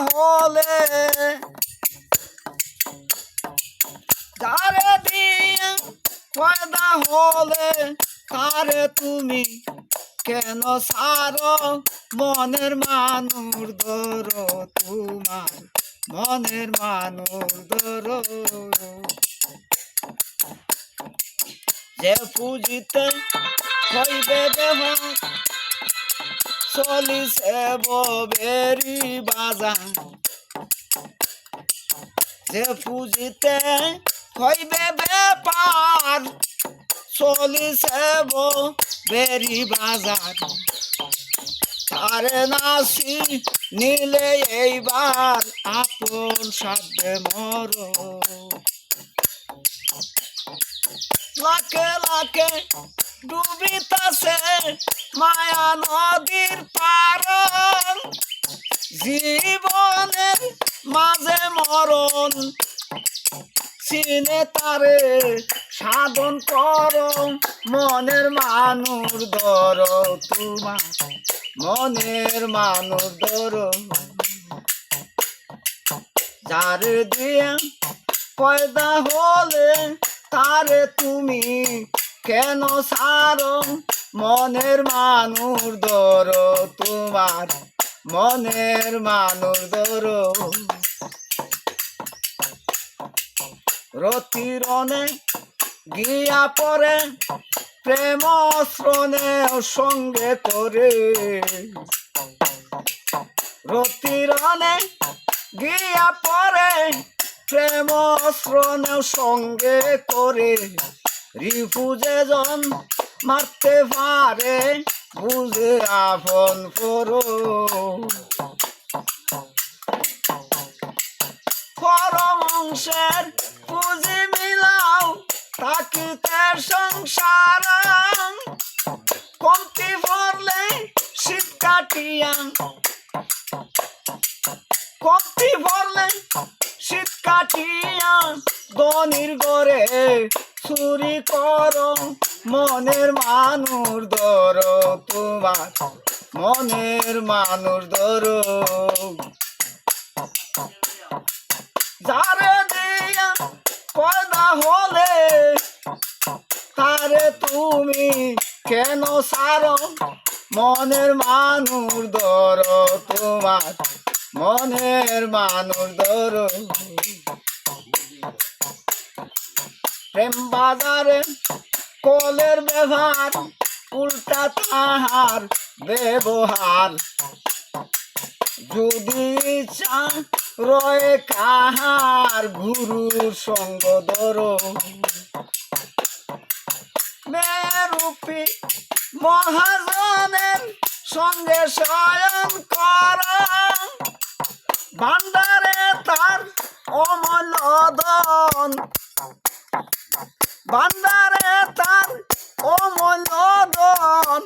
হলে যারে দিয়ে পয়দা হলে তারে তুমি কেন সারো মনের মানুষ ধরো তোমার মনের মানুষ ধরো যে পুজিতে হইবে দেহ চলিছে বেরি বাজার যে পুজিতে হইবে ব্যাপার চলিছে বেরি বাজার তারে নাসি নিলে এইবার আপন সাধ্যে মর লাখে লাখে ডুবিতাছে মায়া নদীর পার জীবনের মাঝে মরণ চিনে তারে সাধন কর মনের মানুষ ধর তোমার মনের মানুষ ধর যার দিয়ে পয়দা হলে তারে তুমি কেন সারো মনের মানুষ ধর তোমার মনের মানুষ ধর রতিরনে গিয়া পরে প্রেম শ্রণে সঙ্গে করে রতিরনে গিয়া পরে প্রেম শ্রণে সঙ্গে করে রিফুজে জন মারতে পারে বুঝে আপন পরো পরমংশের পুঁজি মিলাও তাকিতে সংসার কমতি পড়লে শীত কাটিয়া কমতি পড়লে শীত কাটিয়া ধনির গড়ে চুরি করো মনের মানুষ ধরো তোমার মনের মানুষ ধরো যারে দিয়া পয়দা হলে তারে তুমি কেন সারো মনের মানুষ ধরো তোমার মনের মানুষ ধরো প্রেম বাজারে কলের ব্যবহার উল্টা তাহার ব্যবহার যদি ইচ্ছা রয়ে কাহার গুরুর সঙ্গ ধরো মেরুপি মহাজনের সঙ্গে শয়ন কর ভান্ডারে তার অমূল্য ধন ভান্ডারে তার অমূল্য ধন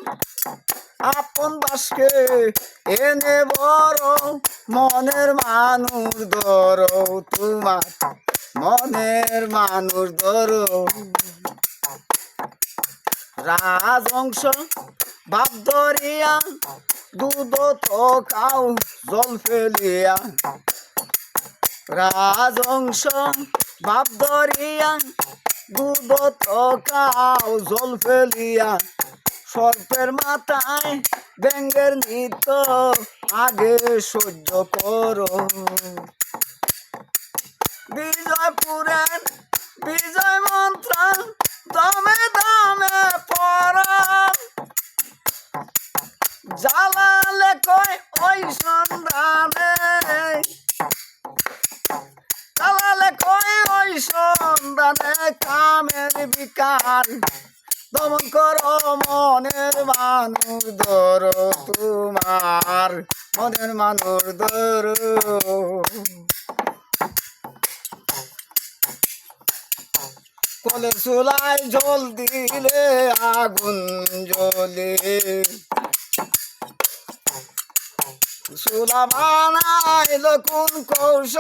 আপন বাসকে এনে বড় মনের মানুষ ধরো তোমার মনের মানুষ ধরো রাজংশ ভাব ধরিয়া দুধ তো খাও জল ফেলিয়া রাজংশ ভাব ধরিয়া দুধ তো খাও জল ফেলিয়া সর্পের মাথায় ব্যাঙের নৃত্য আগে সহ্য করো বিজয়পুরের বিজয় মন্ত্র দমে দমে পড়া জ্বালালে কয় ওই সন্ধানে জ্বালালে কয় ওই সন্ধানে কামের বিকার দমন করো মনের মানুষ ধরো তোমার মনের মানুষ ধরো কলের চুলায় জল দিলে আগুন জ্বলে চুলা বানাইল কোন কৌশল